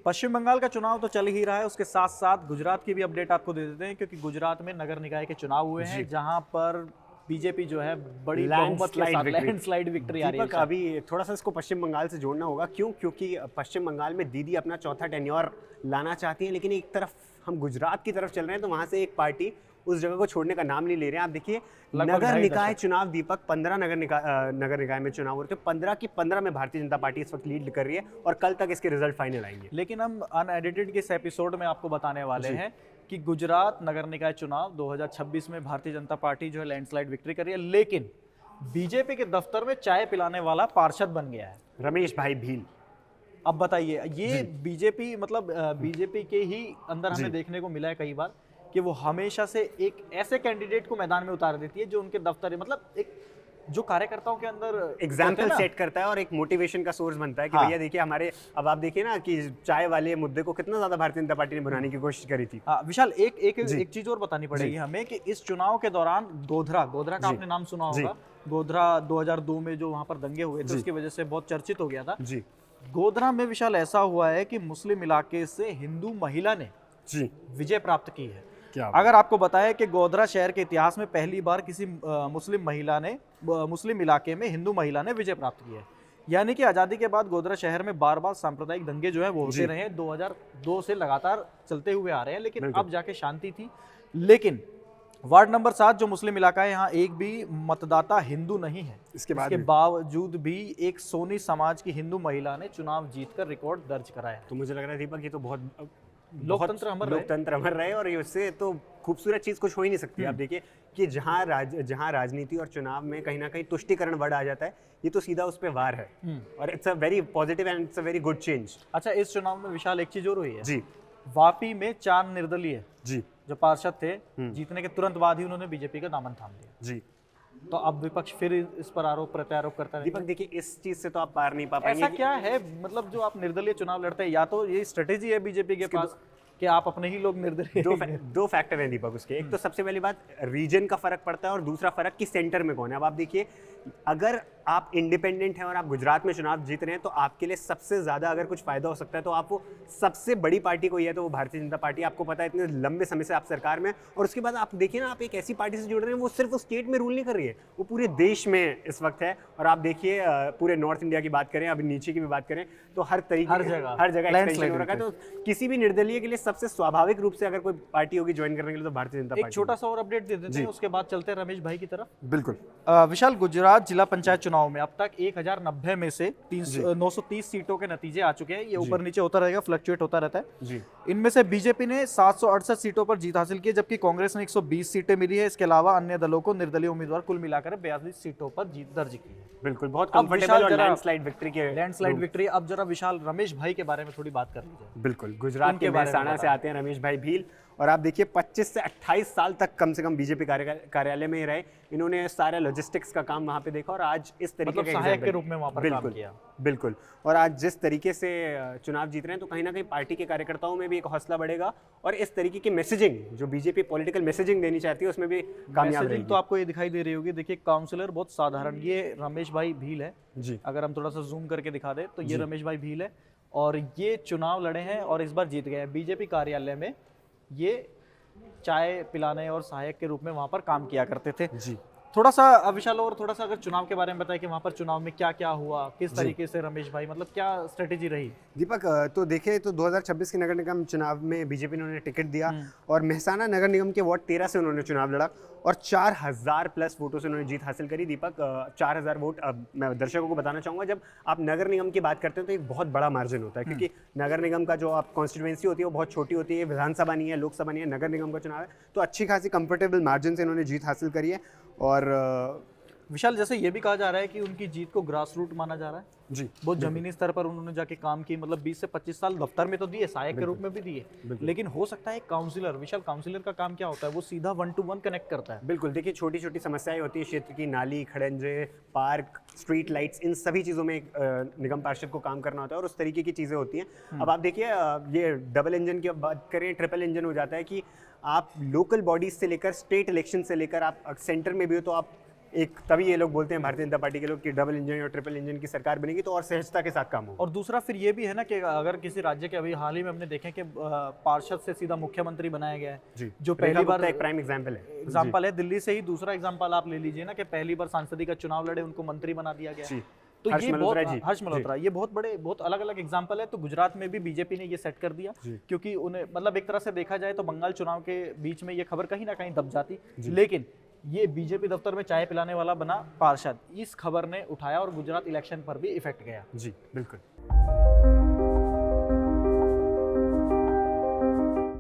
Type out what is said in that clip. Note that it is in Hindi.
पश्चिम बंगाल का चुनाव तो चल ही रहा है, उसके साथ साथ गुजरात की भी अपडेट आपको दे देते हैं, क्योंकि गुजरात में नगर निकाय के चुनाव हुए हैं, जहां पर बीजेपी जो है बड़ी बहुमत के साथ लैंडस्लाइड विक्ट्री आ रही है। दीपक, अभी थोड़ा सा इसको पश्चिम बंगाल से जोड़ना होगा। क्यों? क्योंकि पश्चिम बंगाल में दीदी अपना चौथा टेन्योर लाना चाहती हैं, लेकिन एक तरफ हम गुजरात की तरफ चल रहे हैं तो वहां से एक पार्टी उस जगह को छोड़ने का नाम नहीं ले रहे हैं। आप देखिए, नगर निकाय चुनाव दीपक, 15 नगर निकाय में चुनाव हो रहे थे, 15 की 15 में भारतीय जनता पार्टी इस वक्त लीड कर रही है और कल तक इसके रिजल्ट फाइनल आएंगे। लेकिन हम अनएडिटेड के इस एपिसोड में आपको बताने वाले हैं कि गुजरात नगर निकाय चुनाव 2026 में भारतीय जनता पार्टी जो है लैंडस्लाइड विक्ट्री कर रही है, लेकिन बीजेपी के दफ्तर में चाय पिलाने वाला पार्षद बन गया है रमेश भाई भील। अब बताइए, ये बीजेपी मतलब बीजेपी के ही अंदर हमें देखने को मिला है कई बार कि वो हमेशा से एक ऐसे कैंडिडेट को मैदान में उतार देती है जो उनके दफ्तर मतलब एक जो कार्यकर्ताओं के अंदर एग्जाम्पल सेट करता है और एक मोटिवेशन का सोर्स बनता है कि भैया देखिए हमारे, अब आप देखिए ना कि चाय वाले मुद्दे को कितना ज्यादा भारतीय जनता पार्टी ने बनाने की कोशिश करी थी। विशाल, एक चीज और बतानी पड़ेगी हमें कि इस चुनाव के दौरान गोधरा का आपने नाम सुना होगा। गोधरा 2002 में जो वहां पर दंगे हुए थे उसकी वजह से बहुत चर्चित हो गया था जी। गोधरा में विशाल ऐसा हुआ है कि मुस्लिम इलाके से हिंदू महिला ने विजय प्राप्त की है। अगर आपको बताया कि गोधरा शहर के इतिहास में पहली बार किसी मुस्लिम महिला ने, मुस्लिम इलाके में हिंदू महिला ने विजय प्राप्त की है, यानी कि आज़ादी के बाद गोधरा शहर में बार बार सांप्रदायिक दंगे जो है वो होते रहे हैं, 2002 से लगातार चलते हुए आ रहे हैं, लेकिन अब जाके शांति थी। लेकिन वार्ड नंबर 7 जो मुस्लिम इलाका है, यहाँ एक भी मतदाता हिंदू नहीं है। इसके बावजूद भी एक सोनी समाज की हिंदू महिला ने चुनाव जीतकर रिकॉर्ड दर्ज कराया। तो मुझे लग रहा है दीपक, ये तो बहुत लोकतंत्र अमर रहे और उससे तो खूबसूरत चीज कुछ हो ही नहीं सकती। आप देखिए कि जहां राजनीति और चुनाव में कहीं ना कहीं तुष्टिकरण वर्ड आ जाता है, ये तो सीधा उस पे वार है और it's a very positive and it's a very good change. अच्छा, इस चुनाव में विशाल एक चीज और हुई है जी। वापी में 4 निर्दलीय जी जो पार्षद थे, जीतने के तुरंत बाद ही उन्होंने बीजेपी का दामन थाम लिया जी। तो अब विपक्ष फिर इस पर आरोप प्रत्यारोप करता है। दीपक देखिए, इस चीज से तो आप पार नहीं पा पाएंगे। ऐसा क्या है मतलब जो आप निर्दलीय चुनाव लड़ते हैं, या तो ये स्ट्रेटेजी है बीजेपी के पास कि आप अपने ही लोग निर्दलीय। दो फैक्टर हैं दीपक उसके। एक तो सबसे पहली बात रीजन का फर्क पड़ता है और दूसरा फर्क कि सेंटर में कौन है। अब आप देखिए, अगर आप इंडिपेंडेंट हैं और आप गुजरात में चुनाव जीत रहे हैं तो आपके लिए सबसे ज्यादा अगर कुछ फायदा हो सकता है तो आप वो सबसे बड़ी पार्टी कोई है तो वो भारतीय जनता पार्टी। आपको पता है इतने लंबे समय से आप सरकार में, और उसके बाद आप देखिए ना, आप एक ऐसी पार्टी से जुड़ रहे हैं वो सिर्फ उस स्टेट में रूल नहीं कर रही है, वो पूरे देश में इस वक्त है। और आप देखिए पूरे नॉर्थ इंडिया की बात करें, अभी नीचे की भी बात करें तो हर तरीके हर जगह एक्सटेंशन हो रखा है। तो किसी भी निर्दलीय के लिए सबसे स्वाभाविक रूप से अगर कोई पार्टी होगी ज्वाइन करने के लिए तो भारतीय जनता पार्टी। एक छोटा सा और अपडेट दे देते हैं, उसके बाद चलते हैं रमेश भाई की तरफ। बिल्कुल विशाल, गुजरात जिला पंचायत चुनाव में अब तक 1090 में से 930 सीटों के नतीजे आ चुके हैं। ये ऊपर नीचे होता रहेगा, फ्लक्चुएट होता रहता है जी। इनमें से बीजेपी ने 768 सीटों पर जीत हासिल की, जबकि कांग्रेस ने 120 सीटें मिली है। इसके अलावा अन्य दलों को निर्दलीय उम्मीदवार कुल मिलाकर 42 सीटों पर जीत दर्ज की है। बिल्कुल, बहुत कंफर्टेबल और लैंडस्लाइड विक्ट्री। अब जरा विशाल रमेश भाई के बारे में थोड़ी बात कर लीजिए। बिल्कुल, गुजरात के मेहसाणा से आते हैं रमेश भाई भील, और आप देखिए 25 से 28 साल तक कम से कम बीजेपी कार्यालय में ही रहे। इन्होंने सारा लॉजिस्टिक्स का काम वहाँ पे देखा और आज इस तरीके मतलब सहायक के रूप में वहाँ पर काम किया। बिल्कुल, और आज जिस तरीके से चुनाव जीत रहे हैं तो कहीं ना कहीं पार्टी के कार्यकर्ताओं में भी एक हौसला बढ़ेगा और इस तरीके की मैसेजिंग जो बीजेपी पॉलिटिकल मैसेजिंग देनी चाहती है उसमें भी कामयाब रहेगी। तो आपको ये दिखाई दे रही होगी, देखिए काउंसलर बहुत साधारण, ये रमेश भाई भील है जी। अगर हम थोड़ा सा जूम करके दिखा दे तो ये रमेश भाई भील है और ये चुनाव लड़े हैं और इस बार जीत गए हैं। बीजेपी कार्यालय में ये चाय पिलाने और सहायक के रूप में वहां पर काम किया करते थे जी। थोड़ा सा विशाल और थोड़ा सा अगर चुनाव के बारे में बताएं कि वहां पर चुनाव में क्या क्या हुआ, किस तरीके से रमेश भाई मतलब क्या स्ट्रेटेजी रही। दीपक, तो देखें तो 2026 के नगर निगम चुनाव में बीजेपी ने उन्हें टिकट दिया और मेहसाणा नगर निगम के वार्ड 13 से उन्होंने चुनाव लड़ा और 4000 प्लस वोटों से उन्होंने जीत हासिल करी। दीपक, 4000 वोट, अब मैं दर्शकों को बताना चाहूँगा, जब आप नगर निगम की बात करते हैं तो एक बहुत बड़ा मार्जिन होता है, क्योंकि नगर निगम का जो आप कॉन्स्टिट्यूएंसी होती है वो बहुत छोटी होती है, विधानसभा नहीं है, लोकसभा नहीं है, नगर निगम का चुनाव है, तो अच्छी खासी कंफर्टेबल मार्जिन से इन्होंने जीत हासिल करी है। और विशाल, जैसे ये भी कहा जा रहा है कि उनकी जीत को ग्रास रूट माना जा रहा है जी। बहुत जमीनी स्तर पर उन्होंने जाके काम की, मतलब 20 से 25 साल दफ्तर में तो दिए, सहायक के रूप में भी दिए, लेकिन हो सकता है काउंसलर, विशाल काउंसलर का काम क्या होता है, वो सीधा 1 to 1 कनेक्ट करता है। बिल्कुल, देखिए छोटी छोटी समस्याएं होती है क्षेत्र की, नाली, खड़ंजे, पार्क, स्ट्रीट लाइट्स, इन सभी चीज़ों में निगम पार्षद को काम करना होता है और उस तरीके की चीज़ें होती हैं। अब आप देखिए, ये डबल इंजन की बात करें, ट्रिपल इंजन हो जाता है कि आप लोकल बॉडीज से लेकर स्टेट इलेक्शन से लेकर आप सेंटर में भी हो तो आप एक तभी ये लोग बोलते हैं भारतीय जनता पार्टी के लोग कि डबल इंजन और ट्रिपल इंजन की सरकार बनेगी तो और सहजता के साथ काम होगा। और दूसरा फिर ये भी है ना कि अगर किसी राज्य के अभी हाल ही में हमने देखे कि पार्षद से सीधा मुख्यमंत्री बनाया गया है, जी, जो पहली बार एक प्राइम एग्जांपल है दिल्ली से ही। दूसरा एग्जांपल आप ले लीजिए ना कि पहली बार सांसदी का चुनाव लड़े, उनको मंत्री बना दिया गया। तो ये बहुत हर्ष मल्होत्रा, ये बहुत बड़े बहुत अलग अलग एग्जांपल है। तो गुजरात में भी बीजेपी ने ये सेट कर दिया, क्योंकि उन्हें मतलब एक तरह से देखा जाए तो बंगाल चुनाव के बीच में ये खबर कहीं ना कहीं दब जाती, लेकिन ये बीजेपी दफ्तर में चाय पिलाने वाला बना पार्षद, इस खबर ने उठाया और गुजरात इलेक्शन पर भी इफेक्ट गया। जी बिल्कुल।